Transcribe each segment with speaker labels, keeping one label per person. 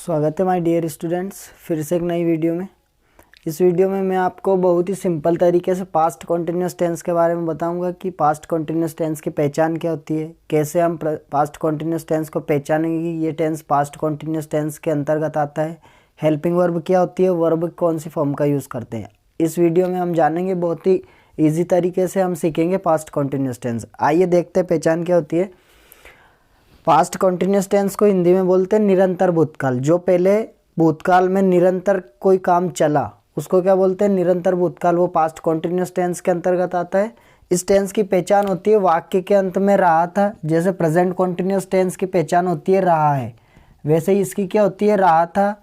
Speaker 1: स्वागत है my dear students, फिर से एक नई वीडियो में। इस वीडियो में मैं आपको बहुत ही सिंपल तरीके से पास्ट कॉन्टिन्यूस टेंस के बारे में बताऊंगा कि पास्ट कॉन्टिन्यूस टेंस की पहचान क्या होती है, कैसे हम पास्ट कॉन्टिन्यूस टेंस को पहचानेंगे कि ये टेंस पास्ट कॉन्टिन्यूस टेंस के अंतर्गत आता है, हेल्पिंग वर्ब क्या होती है, वर्ब कौन सी फॉर्म का यूज़ करते हैं। इस वीडियो में हम जानेंगे, बहुत ही ईजी तरीके से हम सीखेंगे पास्ट कॉन्टिन्यूस टेंस। आइए देखते हैं पहचान क्या होती है। पास्ट कॉन्टिन्यूस टेंस को हिंदी में बोलते हैं निरंतर भूतकाल। जो पहले भूतकाल में निरंतर कोई काम चला उसको क्या बोलते हैं, निरंतर भूतकाल। वो पास्ट कॉन्टिन्यूस टेंस के अंतर्गत आता है। इस टेंस की पहचान होती है वाक्य के अंत में रहा था। जैसे प्रेजेंट कॉन्टिन्यूस टेंस की पहचान होती है रहा है, वैसे ही इसकी क्या होती है, रहा था,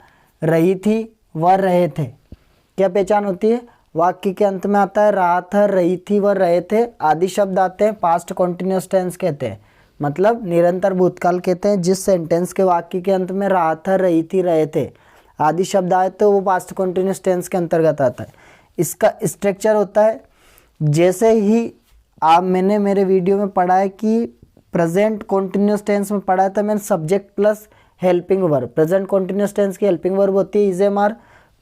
Speaker 1: रही थी, व रहे थे। क्या पहचान होती है, वाक्य के अंत में आता है रहा था, रही थी, व रहे थे आदि शब्द आते हैं, पास्ट कॉन्टिन्यूस टेंस कहते हैं। मतलब निरंतर भूतकाल कहते हैं जिस सेंटेंस के वाक्य के अंत में रहा था, रही थी, रहे थे आदि शब्द आए तो वो पास्ट कॉन्टिन्यूस टेंस के अंतर्गत आता है। इसका स्ट्रक्चर होता है, जैसे ही मैंने मेरे वीडियो में पढ़ा है कि प्रेजेंट कॉन्टिन्यूस टेंस में पढ़ा था मैंने, subject plus helping verb. Present continuous tense की हेल्पिंग वर्ब होती है इज़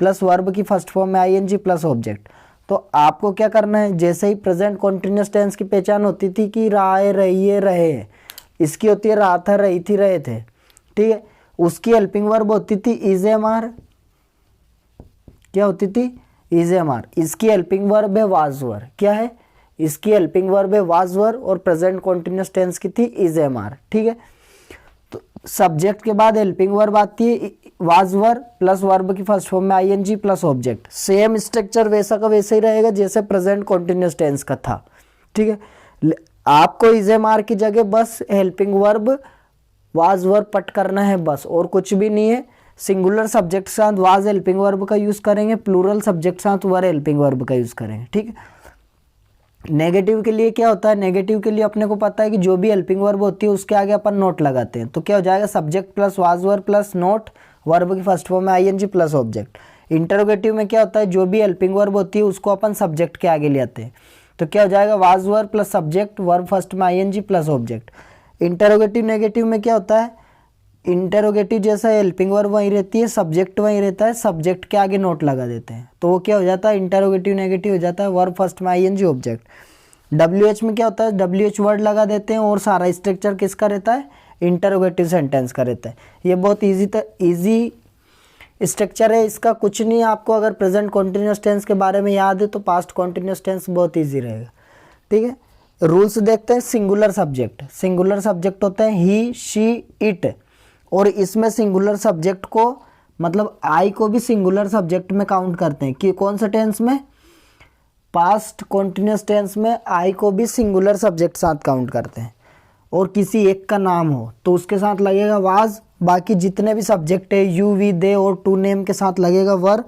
Speaker 1: प्लस वर्ब की फर्स्ट फॉर्म में आईएनजी प्लस ऑब्जेक्ट। तो आपको क्या करना है, जैसे ही प्रेजेंट कॉन्टिन्यूस टेंस की पहचान होती थी कि रहा है, रही है, रहे है, इसकी होती है रहा था, रही थी, रहे थे, ठीक है। उसकी हेल्पिंग वर्ब होती थी इज एम आर। क्या होती थी, इज एम आर। इसकी हेल्पिंग वर्ब है वाज वर। क्या है, इसकी हेल्पिंग वर्ब है वाज वर और प्रेजेंट कॉन्टिन्यूस टेंस की थी इज एम आर, ठीक है। तो सब्जेक्ट के बाद हेल्पिंग वर्ब आती है वाज वर प्लस वर्ब की फर्स्ट फॉर्म में ING plus object. Same structure वैसा का वैसा ही रहेगा जैसे प्रेजेंट कॉन्टिन्यूस टेंस का था, ठीक है। आपको इज एम आर की जगह बस हेल्पिंग वर्ब वाज वर्ब पट करना है बस, और कुछ भी नहीं है। सिंगुलर सब्जेक्ट के साथ वाज हेल्पिंग वर्ब का यूज करेंगे, प्लूरल सब्जेक्ट के साथ वर हेल्पिंग वर्ब का यूज करेंगे, ठीक है। नेगेटिव के लिए क्या होता है, नेगेटिव के लिए अपने को पता है कि जो भी हेल्पिंग वर्ब होती है उसके आगे अपन नोट लगाते हैं। तो क्या हो जाएगा, subject plus was verb plus not, verb की फर्स्ट फॉर्म में आईएनजी प्लस ऑब्जेक्ट। इंटरोगेटिव में क्या होता है, जो भी हेल्पिंग वर्ब होती है उसको अपन सब्जेक्ट के आगे ले आते हैं। तो क्या हो जाएगा, was verb plus subject, verb first में ING plus object. Interrogative negative में क्या होता है, इंटरोगेटिव जैसा हेल्पिंग वर्ब वहीं रहती है, सब्जेक्ट वहीं रहता है, सब्जेक्ट के आगे नोट लगा देते हैं। तो वो क्या हो जाता है, इंटरोगेटिव नेगेटिव हो जाता है, वर्ब फर्स्ट में आईएनजी ऑब्जेक्ट। डब्ल्यूएच में क्या होता है, डब्ल्यूएच वर्ड लगा देते हैं और सारा स्ट्रक्चर किसका रहता है, इंटरोगेटिव सेंटेंस का रहता है। ये बहुत ईजी स्ट्रक्चर है इसका, कुछ नहीं। आपको अगर प्रेजेंट कॉन्टिन्यूस टेंस के बारे में याद है तो पास्ट कॉन्टिन्यूस टेंस बहुत ईजी रहेगा, ठीक है। रूल्स देखते हैं। सिंगुलर सब्जेक्ट, सिंगुलर सब्जेक्ट होता है ही, शी, इट, और इसमें सिंगुलर सब्जेक्ट को मतलब आई को भी सिंगुलर सब्जेक्ट में काउंट करते हैं कि कौन सा टेंस में, पास्ट कॉन्टिन्यूस टेंस में आई को भी सिंगुलर सब्जेक्ट साथ काउंट करते हैं। और किसी एक का नाम हो तो उसके साथ लगेगा वाज, बाकी जितने भी सब्जेक्ट है यू, वी, दे और टू नेम के साथ लगेगा वर।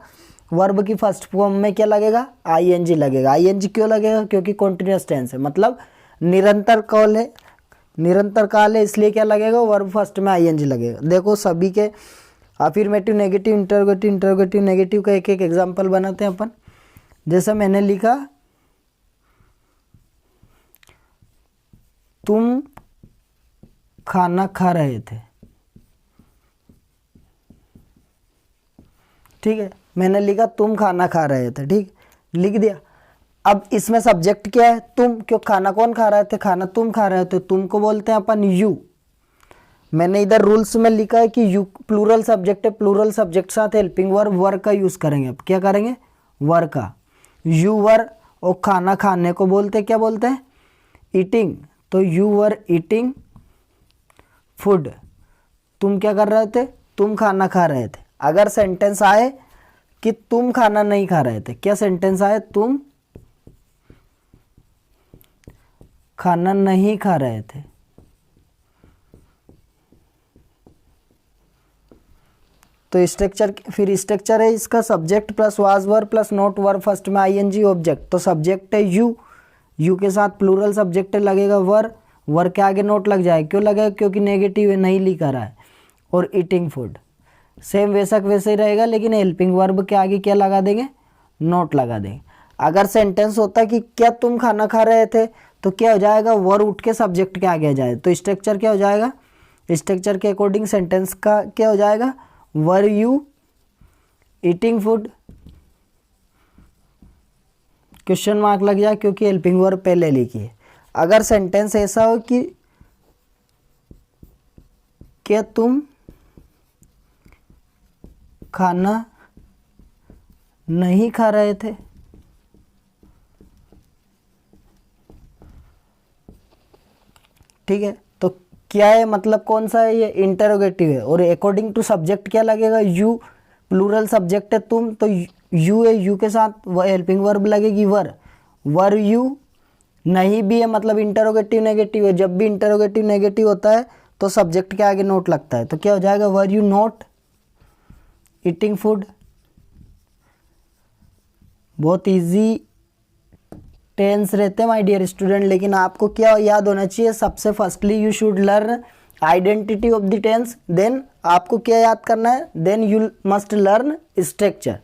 Speaker 1: वर्ब की फर्स्ट फॉर्म में क्या लगेगा, आईएनजी लगेगा। आईएनजी क्यों लगेगा, क्योंकि कॉन्टिन्यूस टेंस है, मतलब निरंतर काल है, निरंतर काल है, इसलिए क्या लगेगा, वर्ब फर्स्ट में आईएनजी लगेगा। देखो सभी के affirmative, negative, interrogative, interrogative negative का एक एक एग्जाम्पल बनाते हैं अपन। जैसा मैंने लिखा, तुम खाना खा रहे थे, ठीक है। मैंने लिखा तुम खाना खा रहे थे, ठीक, लिख दिया। अब इसमें सब्जेक्ट क्या है, तुम, क्यों, खाना कौन खा रहे थे, खाना तुम खा रहे थे, तुम को बोलते हैं अपन यू। मैंने इधर रूल्स में लिखा है कि यू प्लूरल सब्जेक्ट है, प्लूरल सब्जेक्ट साथ हेल्पिंग वर्ब वर का यूज करेंगे। अब क्या करेंगे, वर का, यू वर। और खाना खाने को बोलते क्या बोलते हैं, ईटिंग। तो यू वर ईटिंग फूड, तुम क्या कर रहे थे, तुम खाना खा रहे थे। अगर सेंटेंस आए कि तुम खाना नहीं खा रहे थे, क्या सेंटेंस आए, तुम खाना नहीं खा रहे थे, तो स्ट्रक्चर, फिर स्ट्रक्चर है इसका subject plus was verb plus not, verb first में आईएनजी ऑब्जेक्ट। तो सब्जेक्ट है यू, यू के साथ प्लूरल सब्जेक्ट लगेगा वर, वर के आगे नोट लग जाए, क्यों लगेगा, क्योंकि नेगेटिव है, नहीं लिखा रहा है। और ईटिंग फूड सेम वैसा वैसे ही रहेगा, लेकिन हेल्पिंग वर्ब के आगे क्या लगा देंगे, नोट लगा देंगे। अगर सेंटेंस होता है कि क्या तुम खाना खा रहे थे, तो क्या हो जाएगा, वर उठ के सब्जेक्ट के आगे आ जाए, तो स्ट्रक्चर क्या हो जाएगा, स्ट्रक्चर के अकॉर्डिंग सेंटेंस का क्या हो जाएगा, वर you eating food, question mark लग जाए क्योंकि हेल्पिंग वर्ब पहले लिखी है। अगर सेंटेंस ऐसा हो कि क्या तुम खाना नहीं खा रहे थे, ठीक है, तो क्या है मतलब कौन सा है, ये इंटरोगेटिव है। और अकॉर्डिंग टू सब्जेक्ट क्या लगेगा, यू, प्लूरल सब्जेक्ट है तुम, तो यू है, यू के साथ हेल्पिंग वर्ब लगेगी वर। वर यू नहीं भी है मतलब इंटरोगेटिव नेगेटिव है, जब भी इंटरोगेटिव नेगेटिव होता है तो सब्जेक्ट के आगे नोट लगता है, तो क्या हो जाएगा, were you not eating food. बहुत इजी टेंस रहते हैं माय डियर स्टूडेंट, लेकिन आपको क्या याद होना चाहिए, सबसे firstly you should learn identity of the tense, then आपको क्या याद करना है, then you must learn structure.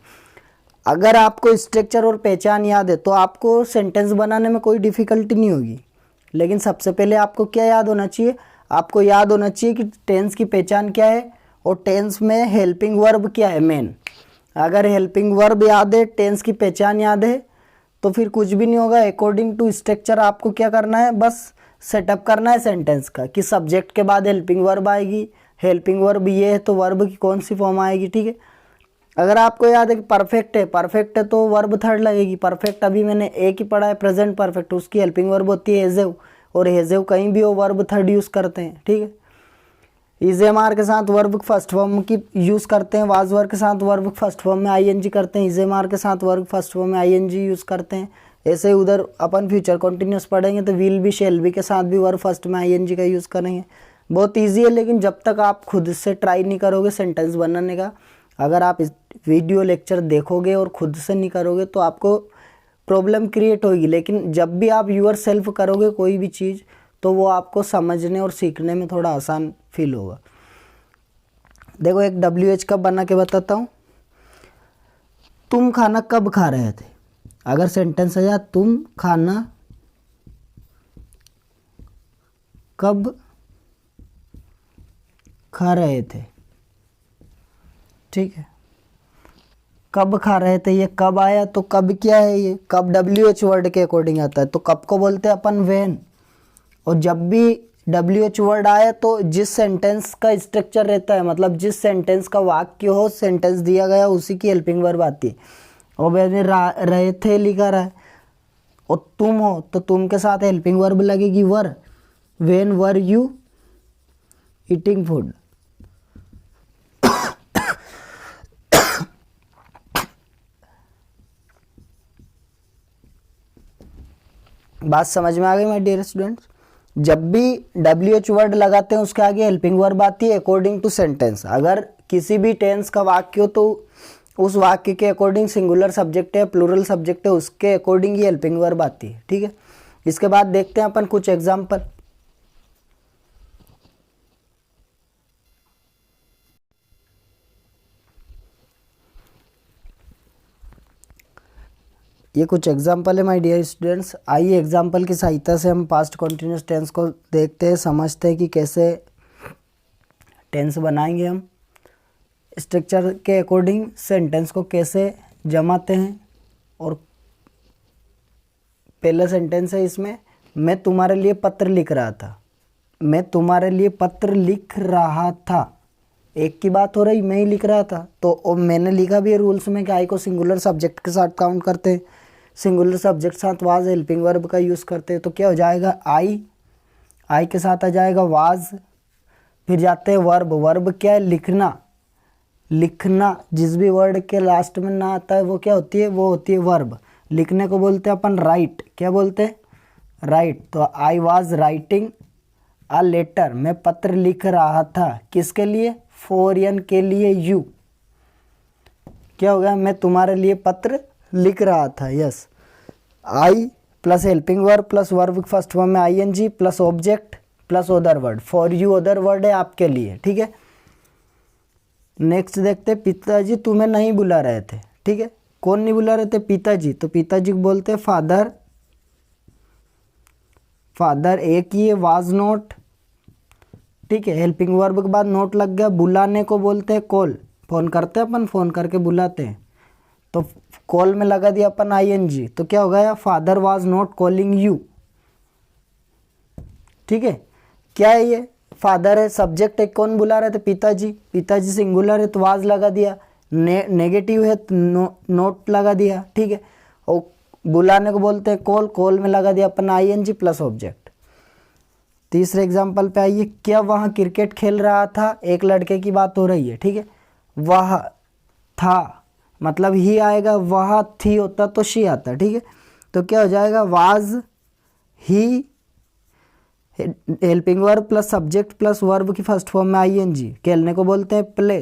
Speaker 1: अगर आपको स्ट्रक्चर और पहचान याद है तो आपको सेंटेंस बनाने में कोई डिफिकल्टी नहीं होगी। लेकिन सबसे पहले आपको क्या याद होना चाहिए, आपको याद होना चाहिए कि टेंस की पहचान क्या है और टेंस में हेल्पिंग वर्ब क्या है मेन। अगर हेल्पिंग वर्ब याद है, टेंस की पहचान याद है, तो फिर कुछ भी नहीं होगा। अकॉर्डिंग टू स्ट्रक्चर आपको क्या करना है, बस सेटअप करना है सेंटेंस का कि सब्जेक्ट के बाद हेल्पिंग वर्ब आएगी, हेल्पिंग वर्ब ये है तो वर्ब की कौन सी फॉर्म आएगी, ठीक है। अगर आपको याद है कि परफेक्ट है, परफेक्ट है तो वर्ब थर्ड लगेगी। परफेक्ट अभी मैंने एक ही पढ़ा है, प्रेजेंट परफेक्ट, उसकी हेल्पिंग वर्ब होती है हेजेव, और हेजेव कहीं भी हो वर्ब थर्ड यूज़ करते हैं, ठीक है। इजेमार के साथ वर्ब फर्स्ट फॉर्म की यूज़ करते हैं, वाज वर्ब के साथ वर्ब फर्स्ट फॉर्म में आईएनजी करते हैं, इजेमार के साथ वर्ब फर्स्ट फॉर्म में आईएनजी यूज़ करते हैं। ऐसे उधर अपन फ्यूचर कॉन्टिन्यूस पढ़ेंगे तो विल बी शेल बी के साथ भी वर्ब फर्स्ट में आईएनजी का यूज़ करेंगे। बहुत ईजी है, लेकिन जब तक आप खुद से ट्राई नहीं करोगे सेंटेंस बनाने का, अगर आप इस वीडियो लेक्चर देखोगे और खुद से नहीं करोगे तो आपको प्रॉब्लम क्रिएट होगी। लेकिन जब भी आप यूअर सेल्फ करोगे कोई भी चीज़ तो वो आपको समझने और सीखने में थोड़ा आसान फील होगा। देखो एक WH कब बना के बताता हूँ। तुम खाना कब खा रहे थे, अगर सेंटेंस है तुम खाना कब खा रहे थे, ठीक है। कब खा रहे थे, ये कब आया तो कब क्या है, ये कब WH वर्ड के अकॉर्डिंग आता है, तो कब को बोलते हैं अपन व्हेन। और जब भी WH वर्ड आए तो जिस सेंटेंस का स्ट्रक्चर रहता है, मतलब जिस सेंटेंस का वाक्य हो, सेंटेंस दिया गया उसी की हेल्पिंग वर्ब आती है। और मैंने रहे थे लिखा रहा है, और तुम हो तो तुम के साथ हेल्पिंग वर्ब लगेगी were. When were you eating food. बात समझ में आ गई माय डियर स्टूडेंट्स। जब भी WH वर्ड लगाते हैं उसके आगे हेल्पिंग वर्ब आती है अकॉर्डिंग टू सेंटेंस। अगर किसी भी टेंस का वाक्य हो तो उस वाक्य के अकॉर्डिंग सिंगुलर सब्जेक्ट है, प्लूरल सब्जेक्ट है, उसके अकॉर्डिंग ही हेल्पिंग वर्ब आती है, ठीक है। इसके बाद देखते हैं अपन कुछ एग्जाम्पल। ये कुछ एग्जाम्पल है माय डियर स्टूडेंट्स। आइए एग्जाम्पल की सहायता से हम पास्ट कॉन्टिन्यूस टेंस को देखते हैं, समझते हैं कि कैसे टेंस बनाएंगे हम, स्ट्रक्चर के अकॉर्डिंग सेंटेंस को कैसे जमाते हैं। और पहला सेंटेंस है इसमें, मैं तुम्हारे लिए पत्र लिख रहा था। मैं तुम्हारे लिए पत्र लिख रहा था, एक की बात हो रही, मैं ही लिख रहा था, तो मैंने लिखा भी है रूल्स में कि आई को सिंगुलर सब्जेक्ट के साथ काउंट करते हैं, सिंगुलर सब्जेक्ट साथ वाज हेल्पिंग वर्ब का यूज़ करते हैं। तो क्या हो जाएगा, आई के साथ आ जाएगा वाज, फिर जाते हैं वर्ब। वर्ब क्या है, लिखना। लिखना जिस भी वर्ड के लास्ट में ना आता है वो क्या होती है, वो होती है वर्ब। लिखने को बोलते हैं अपन राइट, क्या बोलते हैं, राइट। तो I was writing a letter, मैं पत्र लिख रहा था, किसके लिए, फॉर के लिए, यू। क्या हो गया, मैं तुम्हारे लिए पत्र लिख रहा था, yes. I plus helping verb plus verb first form में ING plus object plus other word, for you other word है आपके लिए, ठीक है। नेक्स्ट देखते, पिताजी तुम्हें नहीं बुला रहे थे, ठीक है। कौन नहीं बुला रहे थे, पिताजी। तो पिताजी को बोलते हैं फादर। फादर एक ही है, वाज नॉट, ठीक है। हेल्पिंग वर्ब के बाद नोट लग गया। बुलाने को बोलते हैं कॉल, फ़ोन करते हैं अपन, फ़ोन करके बुलाते हैं, तो कॉल में लगा दिया अपन ing, तो क्या हो गया, father was not calling you. ठीक है, क्या है ये, फादर है, सब्जेक्ट है, कौन बुला रहे थे, पिताजी, पिताजी सिंगुलर है तो वाज लगा दिया, नेगेटिव है तो नोट लगा दिया। ठीक है, और बुलाने को बोलते हैं कॉल, कॉल में लगा दिया अपन ing प्लस ऑब्जेक्ट। तीसरे एग्जाम्पल पे आइए, क्या वहाँ क्रिकेट खेल रहा था, एक लड़के की बात हो रही है। ठीक है, वह था मतलब ही आएगा, वह थी होता तो शी आता। ठीक है, तो क्या हो जाएगा, was he, helping verb plus subject plus verb की फर्स्ट फॉर्म में ing, खेलने को बोलते हैं प्ले,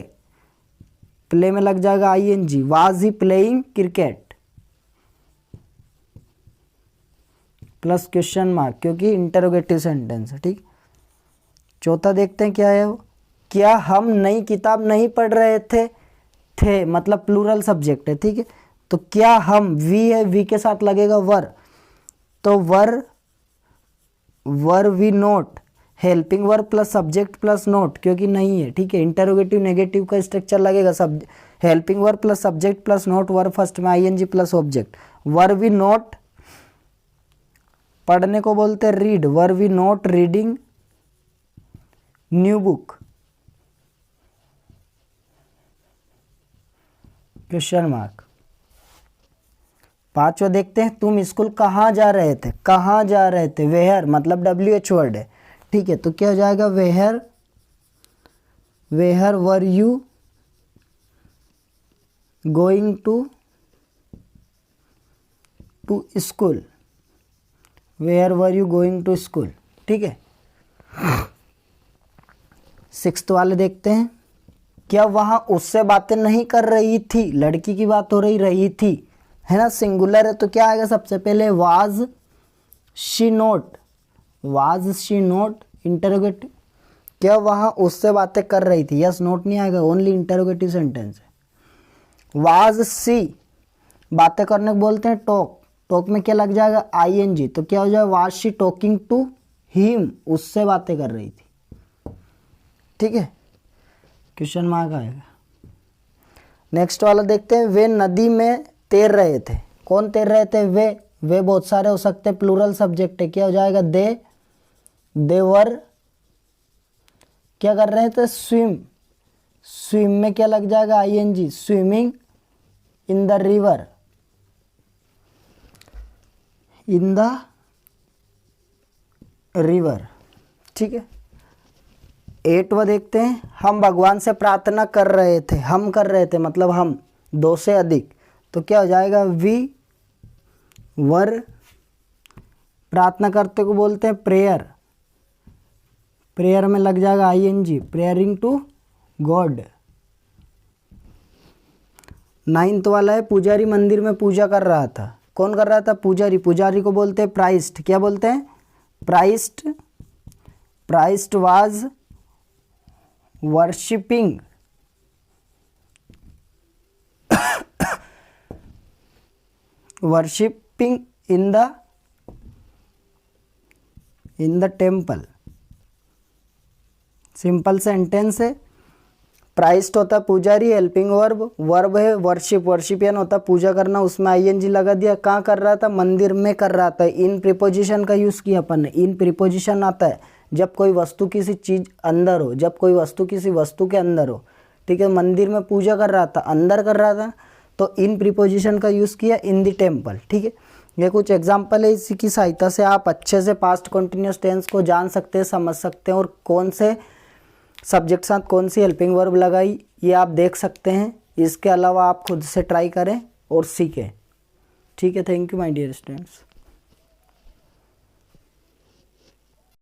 Speaker 1: प्ले में लग जाएगा ing, was he playing cricket plus question mark, क्योंकि इंटरोगेटिव सेंटेंस है। ठीक, चौथा देखते हैं क्या है वो, क्या हम नई किताब नहीं पढ़ रहे थे, थे मतलब प्लूरल सब्जेक्ट है। ठीक है, तो क्या हम, वी है, वी के साथ लगेगा वर, तो were we not, helping verb plus subject plus not, क्योंकि नहीं है। ठीक है, इंटरोगेटिव नेगेटिव का स्ट्रक्चर लगेगा, सब helping verb plus subject plus not, verb first में ing plus object. Were we not, पढ़ने को बोलते हैं read, were we not reading new book, question mark. पांचवा देखते हैं, तुम स्कूल कहाँ जा रहे थे, कहाँ जा रहे थे, वेयर मतलब WH वर्ड है। ठीक है, तो क्या हो जाएगा, where, where were you going to school, where were you going to school. ठीक है, सिक्स्थ वाले देखते हैं, क्या वहाँ उससे बातें नहीं कर रही थी, लड़की की बात हो रही थी, है ना, सिंगुलर है तो क्या आएगा, सबसे पहले was she note, was she note interrogative, क्या वहाँ उससे बातें कर रही थी, यस नोट नहीं आएगा, ओनली इंटरोगेटिव सेंटेंस है। वाज सी, बातें करने को बोलते हैं टॉक, टॉक में क्या लग जाएगा ing, तो क्या हो जाएगा, was she talking to him, उससे बातें कर रही थी। ठीक है, क्वेश्चन मार्क आएगा। नेक्स्ट वाला देखते हैं, वे नदी में तैर रहे थे, कौन तैर रहे थे, वे बहुत सारे हो सकते हैं, प्लूरल सब्जेक्ट है, क्या हो जाएगा, दे वर, क्या कर रहे थे, स्विम, स्विम में क्या लग जाएगा ing, swimming in the river, in the river. ठीक है, 8वां देखते हैं, हम भगवान से प्रार्थना कर रहे थे, हम कर रहे थे मतलब हम, दो से अधिक, तो क्या हो जाएगा, वी वर, प्रार्थना करते को बोलते हैं प्रेयर, प्रेयर में लग जाएगा ing, प्रेयरिंग टू गॉड। 9th वाला है, पुजारी मंदिर में पूजा कर रहा था, कौन कर रहा था, पुजारी, पुजारी को बोलते हैं प्राइस्ट, क्या बोलते हैं, priest, priest was worshipping, worshipping in the temple, simple sentence है। प्राइस्ट होता पुजारी, हेल्पिंग वर्ब, वर्ब है वर्शिप, वर्शिपियन होता पूजा करना, उसमें ing लगा दिया, कहाँ कर रहा था, मंदिर में कर रहा था। इन प्रीपोजिशन का यूज़ किया अपन ने, इन प्रीपोजिशन आता है जब कोई वस्तु किसी चीज़ अंदर हो, जब कोई वस्तु किसी वस्तु के अंदर हो। ठीक है, मंदिर में पूजा कर रहा था, अंदर कर रहा था, तो इन प्रीपोजिशन का यूज़ किया, इन द टेम्पल। ठीक है, ये कुछ एग्जाम्पल है, इसी की सहायता से आप अच्छे से पास्ट कंटिन्यूस टेंस को जान सकते हैं, समझ सकते हैं, और कौन से सब्जेक्ट साथ कौन सी हेल्पिंग वर्ब लगाई ये आप देख सकते हैं। इसके अलावा आप खुद से ट्राई करें और सीखें। ठीक है, thank you my dear students.